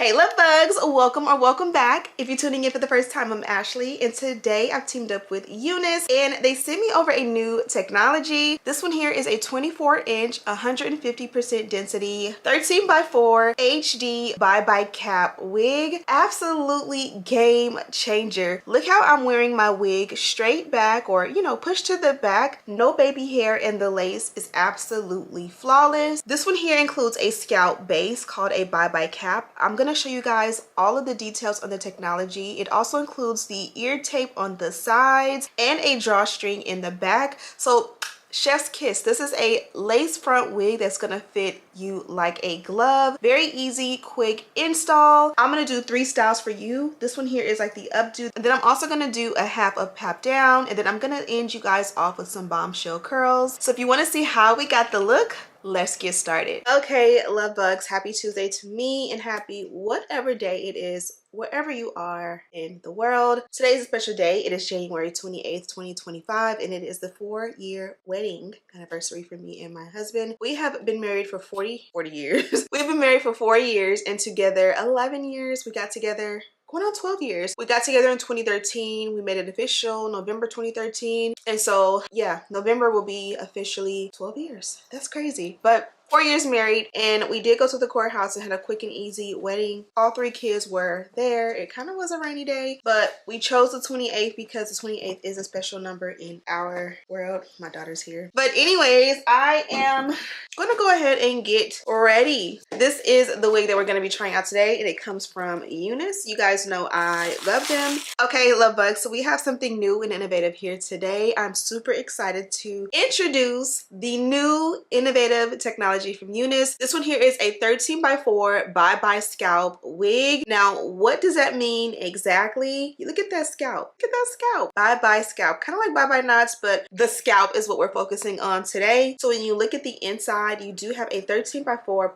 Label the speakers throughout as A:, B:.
A: Hey love bugs, welcome or welcome back. If you're tuning in for the first time, I'm Ashley, and today I've teamed up with UNice and they sent me over a new technology. This one here is a 24-inch 150% density 13x4 HD ByeByeCap wig. Absolutely game changer. Look how I'm wearing my wig straight back, or pushed to the back. No baby hair, and the lace is absolutely flawless. This one here includes a scalp base called a ByeByeCap. I'm gonna show you guys all of the details on the technology. It also includes the ear tape on the sides and a drawstring in the back. So chef's kiss. This is a lace front wig that's gonna fit you like a glove. Very easy, quick install. I'm gonna do 3 styles for you. This one here is like the updo, and then I'm also gonna do a half up, half down, and then I'm gonna end you guys off with some bombshell curls. So if you want to see how we got the look, let's get started. Okay, love bugs, happy Tuesday to me, and happy whatever day it is wherever you are in the world. Today is a special day. It is January 28th, 2025, and it is the 4-year wedding anniversary for me and my husband. We have been married for 40 years. We've been married for 4 years and together 11 years. We got together going on 12 years. We got together in 2013. We made it official November 2013. And so yeah, November will be officially 12 years. That's crazy. But 4 years married, and we did go to the courthouse and had a quick and easy wedding. All 3 kids were there. It kind of was a rainy day, but we chose the 28th because the 28th is a special number in our world. My daughter's here. But anyways, I am gonna go ahead and get ready. This is the wig that we're gonna be trying out today, and it comes from UNice. You guys know I love them. Okay, love bugs, so we have something new and innovative here today. I'm super excited to introduce the new innovative technology from UNice. This one here is a 13x4 ByeByeScalp wig. Now, what does that mean exactly? You look at that scalp. Look at that scalp. ByeByeScalp. Kind of like ByeByeKnots, but the scalp is what we're focusing on today. So when you look at the inside, you do have a 13x4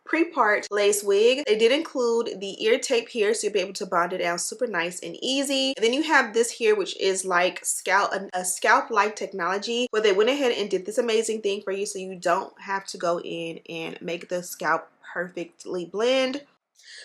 A: pre-part lace wig. They did include the ear tape here, so you'll be able to bond it down super nice and easy. And then you have this here, which is like a scalp-like technology, where they went ahead and did this amazing thing for you, so you don't have to go in and make the scalp perfectly blend.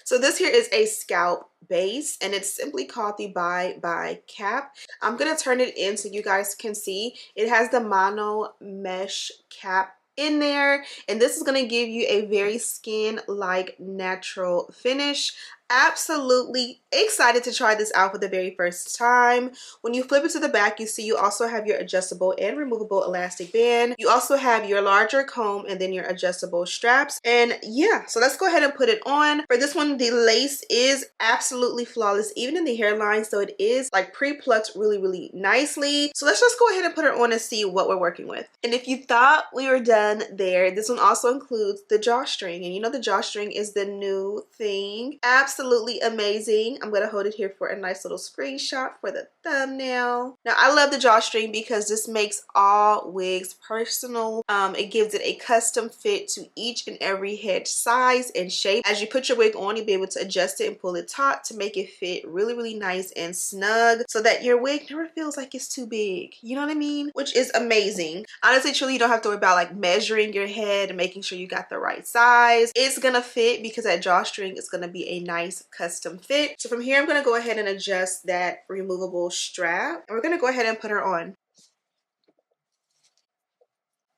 A: So this here is a scalp base, and it's simply called the ByeByeCap. I'm gonna turn it in so you guys can see. It has the mono mesh cap in there, and this is going to give you a very skin-like natural finish. Absolutely excited to try this out for the very first time. When you flip it to the back, you see you also have your adjustable and removable elastic band. You also have your larger comb and then your adjustable straps. And yeah, so let's go ahead and put it on. For this one, the lace is absolutely flawless, even in the hairline, so it is like pre-plucked really nicely. So let's just go ahead and put her on and see what we're working with. And if you thought we were done there, this one also includes the drawstring, and you know the drawstring is the new thing. Absolutely amazing. I'm gonna hold it here for a nice little screenshot for the thumbnail. Now, I love the drawstring because this makes all wigs personal. It gives it a custom fit to each and every head size and shape. As you put your wig on, you'll be able to adjust it and pull it taut to make it fit really nice and snug, so that your wig never feels like it's too big. You know what I mean? Which is amazing. Honestly, truly, you don't have to worry about like measuring your head and making sure you got the right size. It's gonna fit because that drawstring is gonna be a nice custom fit. So from here, I'm going to go ahead and adjust that removable strap, and we're going to go ahead and put her on.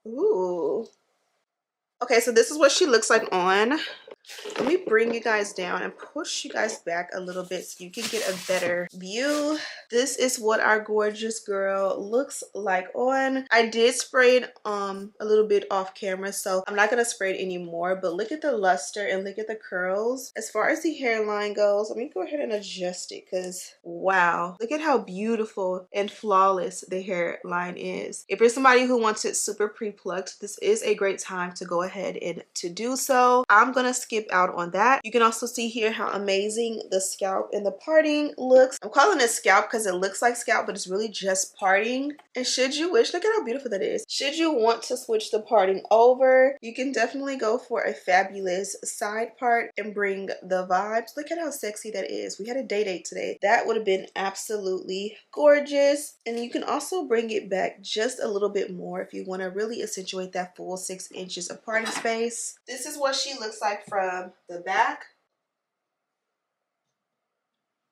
A: Ooh. Okay, so this is what she looks like on. Let me bring you guys down and push you guys back a little bit so you can get a better view. This is what our gorgeous girl looks like on. I did spray it a little bit off camera, so I'm not gonna spray it anymore, but look at the luster and look at the curls. As far as the hairline goes, let me go ahead and adjust it, because wow, look at how beautiful and flawless the hairline is. If you're somebody who wants it super pre-plucked, this is a great time to go ahead and to do so. I'm gonna skip out on that. You can also see here how amazing the scalp and the parting looks. I'm calling it scalp because it looks like scalp, but it's really just parting. And should you wish, look at how beautiful that is. Should you want to switch the parting over, you can definitely go for a fabulous side part and bring the vibes. Look at how sexy that is. We had a date today. That would have been absolutely gorgeous. And you can also bring it back just a little bit more if you want to really accentuate that full 6 inches of parting space. This is what she looks like from the back.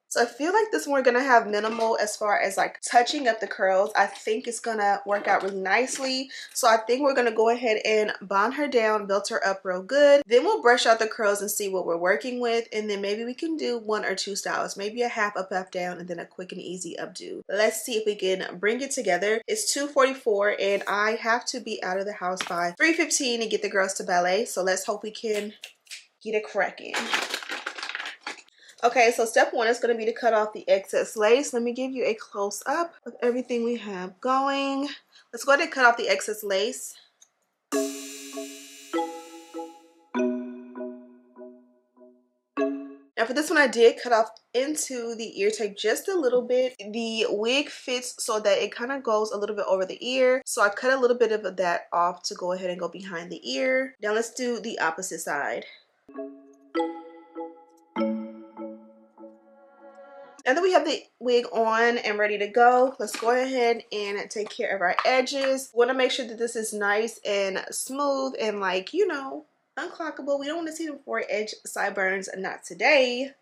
A: So I feel like this one we're gonna have minimal as far as like touching up the curls. I think it's gonna work out really nicely. So I think we're gonna go ahead and bond her down, build her up real good. Then we'll brush out the curls and see what we're working with. And then maybe we can do 1 or 2 styles. Maybe a half up, half down, and then a quick and easy updo. Let's see if we can bring it together. It's 2:44 and I have to be out of the house by 3:15 and get the girls to ballet. So let's hope we can get it cracking. Okay, so step 1 is going to be to cut off the excess lace. Let me give you a close up of everything we have going. Let's go ahead and cut off the excess lace. Now for this one, I did cut off into the ear tape just a little bit. The wig fits so that it kind of goes a little bit over the ear. So I cut a little bit of that off to go ahead and go behind the ear. Now let's do the opposite side. Now that we have the wig on and ready to go, let's go ahead and take care of our edges. We want to make sure that this is nice and smooth and, like, you know, unclockable. We don't want to see the foredge sideburns, not today.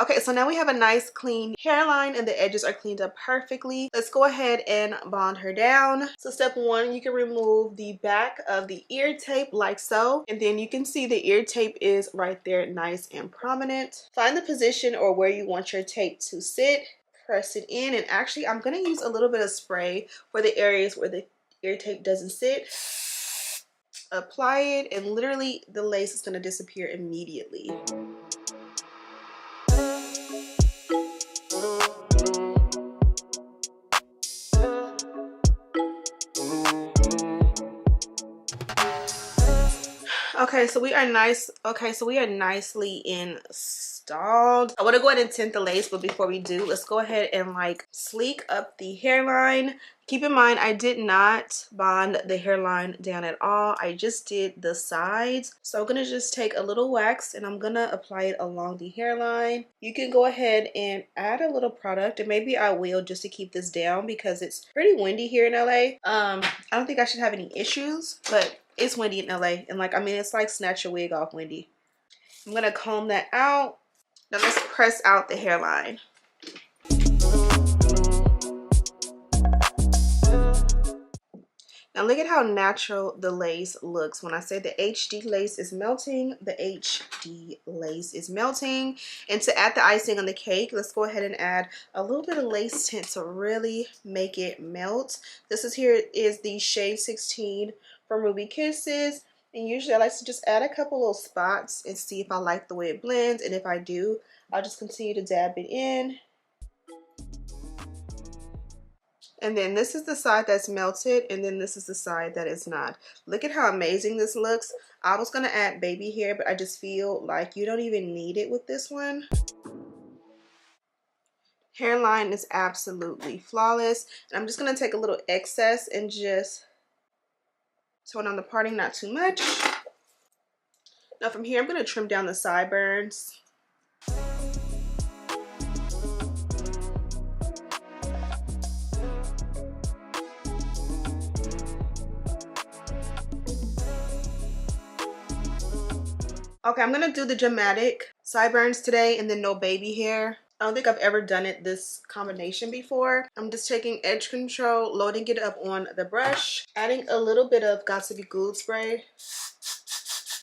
A: Okay, so now we have a nice clean hairline and the edges are cleaned up perfectly. Let's go ahead and bond her down. So step 1, you can remove the back of the ear tape like so. And then you can see the ear tape is right there, nice and prominent. Find the position or where you want your tape to sit. Press it in, and actually I'm going to use a little bit of spray for the areas where the ear tape doesn't sit. Apply it, and literally the lace is going to disappear immediately. Okay, so we are nice. Okay, so we are nicely installed. I want to go ahead and tint the lace, but before we do, let's go ahead and like sleek up the hairline. Keep in mind, I did not bond the hairline down at all. I just did the sides. So I'm gonna just take a little wax and I'm gonna apply it along the hairline. You can go ahead and add a little product, and maybe I will, just to keep this down because it's pretty windy here in LA. I don't think I should have any issues, but it's windy in LA, and like, I mean, it's like snatch your wig off windy. I'm gonna comb that out. Now let's press out the hairline. Now look at how natural the lace looks. When I say the HD lace is melting, the HD lace is melting. And to add the icing on the cake, let's go ahead and add a little bit of lace tint to really make it melt. This is the shade 16 from Ruby Kisses. And usually I like to just add a couple little spots and see if I like the way it blends. And if I do, I'll just continue to dab it in. And then this is the side that's melted, and then this is the side that is not. Look at how amazing this looks. I was going to add baby hair, but I just feel like you don't even need it with this one. Hairline is absolutely flawless. And I'm just going to take a little excess and just tone on the parting, not too much. Now from here, I'm going to trim down the sideburns. Okay, I'm gonna do the dramatic sideburns today and then no baby hair. I don't think I've ever done it this combination before. I'm just taking edge control, loading it up on the brush, adding a little bit of Got2b glue spray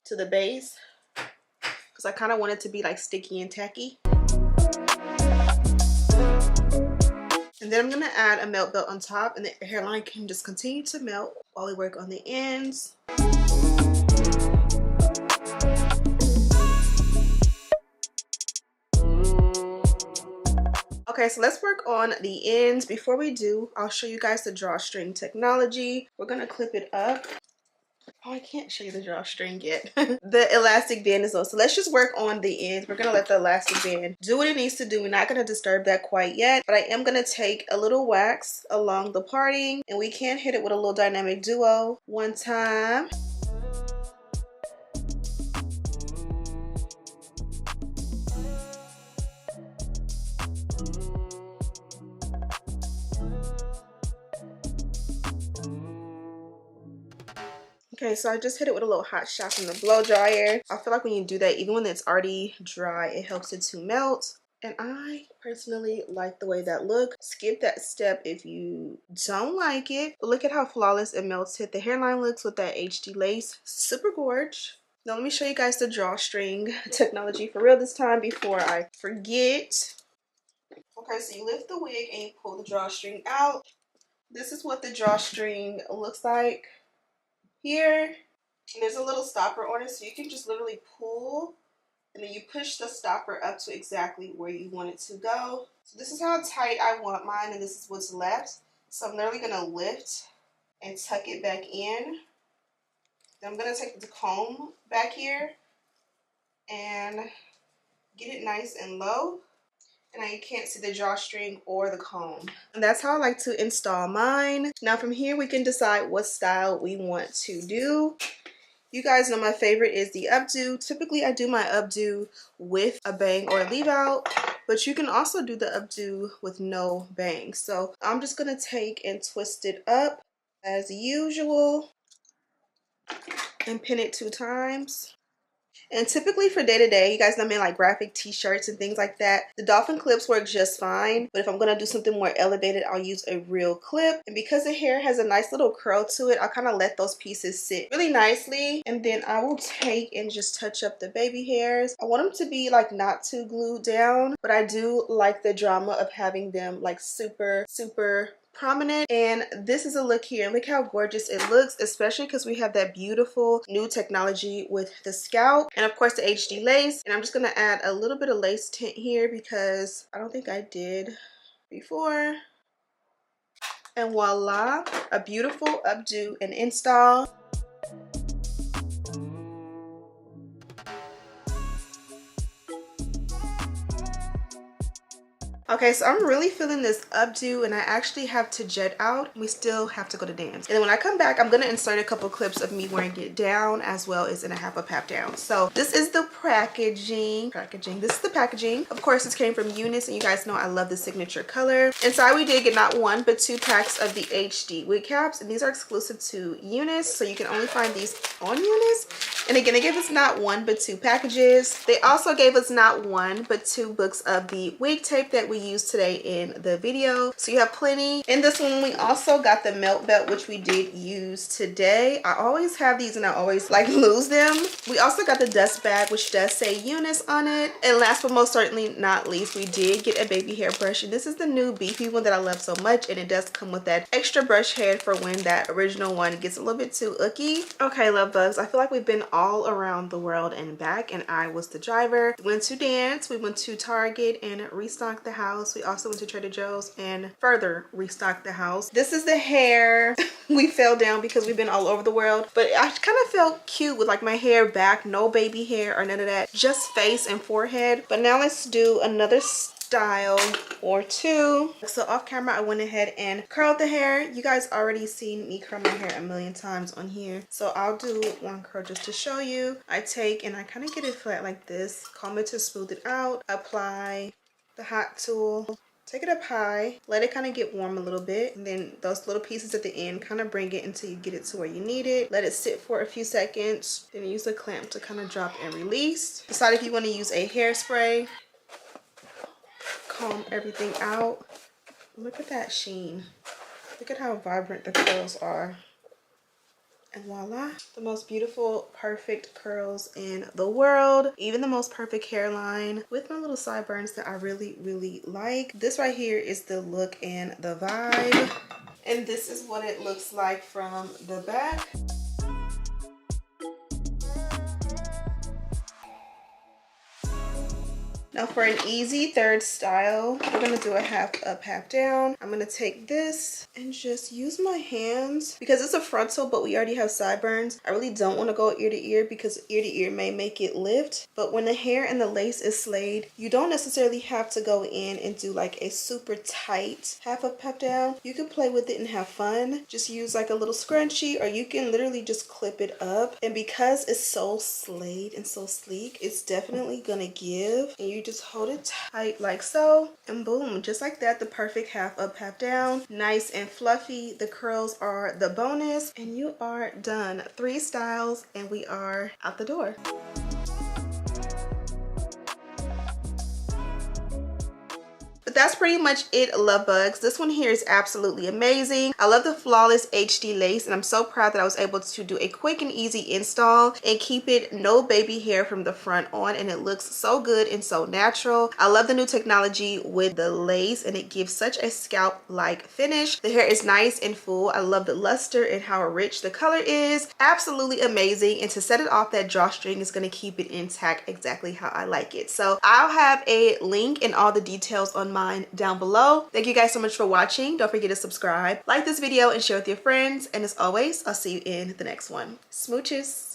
A: to the base because I kind of want it to be like sticky and tacky. And then I'm gonna add a melt belt on top, and the hairline can just continue to melt while we work on the ends. Okay, so let's work on the ends. Before we do, I'll show you guys the drawstring technology. We're gonna clip it up. Oh, I can't show you the drawstring yet. The elastic band is on. So let's just work on the ends. We're gonna let the elastic band do what it needs to do. We're not gonna disturb that quite yet, but I am gonna take a little wax along the parting, and we can hit it with a little dynamic duo one time. Okay, so I just hit it with a little hot shot from the blow dryer. I feel like when you do that, even when it's already dry, it helps it to melt. And I personally like the way that looks. Skip that step if you don't like it. But look at how flawless and melted the hairline looks with that HD lace. Super gorge. Now let me show you guys the drawstring technology for real this time before I forget. Okay, so you lift the wig and you pull the drawstring out. This is what the drawstring looks like here. And there's a little stopper on it, so you can just literally pull and then you push the stopper up to exactly where you want it to go. So this is how tight I want mine, and this is what's left. So I'm literally gonna lift and tuck it back in. Then I'm gonna take the comb back here and get it nice and low. And now you can't see the drawstring or the comb. And that's how I like to install mine. Now from here we can decide what style we want to do. You guys know my favorite is the updo. Typically I do my updo with a bang or a leave out, but you can also do the updo with no bang. So I'm just gonna take and twist it up as usual and pin it 2 times. And typically for day to day, you guys know me like graphic t-shirts and things like that, the dolphin clips work just fine. But if I'm gonna do something more elevated, I'll use a real clip. And because the hair has a nice little curl to it, I'll kind of let those pieces sit really nicely. And then I will take and just touch up the baby hairs. I want them to be like not too glued down, but I do like the drama of having them like super prominent. And this is a look here. Look how gorgeous it looks, especially because we have that beautiful new technology with the scalp and of course the HD lace. And I'm just gonna add a little bit of lace tint here because I don't think I did before. And voila, a beautiful updo and install. Okay, so I'm really feeling this updo, and I actually have to jet out. We still have to go to dance. And then when I come back, I'm gonna insert a couple clips of me wearing it down as well as in a half a pap down. So this is the packaging. This is the packaging. Of course, this came from UNice, and you guys know I love the signature color. Inside, we did get not 1 but 2 packs of the HD wig caps, and these are exclusive to UNice, so you can only find these on UNice. And again, they gave us not 1 but 2 packages. They also gave us not 1 but 2 books of the wig tape that we used today in the video, so you have plenty. In this one we also got the melt belt, which we did use today. I always have these and I always like lose them. We also got the dust bag, which does say UNice on it. And last but most certainly not least, we did get a baby hair brush, and this is the new beefy one that I love so much, and it does come with that extra brush head for when that original one gets a little bit too icky. Okay, love bugs, I feel like we've been all around the world and back, and I was the driver. We went to dance, we went to Target and restocked the house. We also went to Trader Joe's and further restocked the house. This is the hair. We fell down because we've been all over the world, but I kind of felt cute with like my hair back, no baby hair or none of that, just face and forehead. But now let's do another style or 2. So off camera I went ahead and curled the hair. You guys already seen me curl my hair a million times on here, so I'll do 1 curl just to show you. I take and I kind of get it flat like this, comb it to smooth it out, apply the hot tool, take it up high, let it kind of get warm a little bit, and then those little pieces at the end, kind of bring it until you get it to where you need it. Let it sit for a few seconds, then use a clamp to kind of drop and release. Decide if you want to use a hairspray. Comb everything out. Look at that sheen. Look at how vibrant the curls are. And voila, the most beautiful, perfect curls in the world. Even the most perfect hairline with my little sideburns that I really like. This right here is the look and the vibe. And this is what it looks like from the back. Now for an easy third style, we're gonna do a half up, half down. I'm gonna take this and just use my hands. Because it's a frontal, but we already have sideburns, I really don't wanna go ear to ear because ear to ear may make it lift. But when the hair and the lace is slayed, you don't necessarily have to go in and do like a super tight half up, half down. You can play with it and have fun. Just use like a little scrunchie, or you can literally just clip it up. And because it's so slayed and so sleek, it's definitely gonna give. And you just hold it tight like so, and boom, just like that, the perfect half up, half down. Nice and fluffy. The curls are the bonus, and you are done. 3 styles and we are out the door. But that's pretty much it, love bugs. This one here is absolutely amazing. I love the flawless HD lace, and I'm so proud that I was able to do a quick and easy install and keep it no baby hair from the front on, and it looks so good and so natural. I love the new technology with the lace, and it gives such a scalp like finish. The hair is nice and full. I love the luster and how rich the color is. Absolutely amazing. And to set it off, that drawstring is going to keep it intact exactly how I like it. So I'll have a link and all the details on mine down below. Thank you guys so much for watching. Don't forget to subscribe, like this video, and share with your friends. And as always, I'll see you in the next one. Smooches.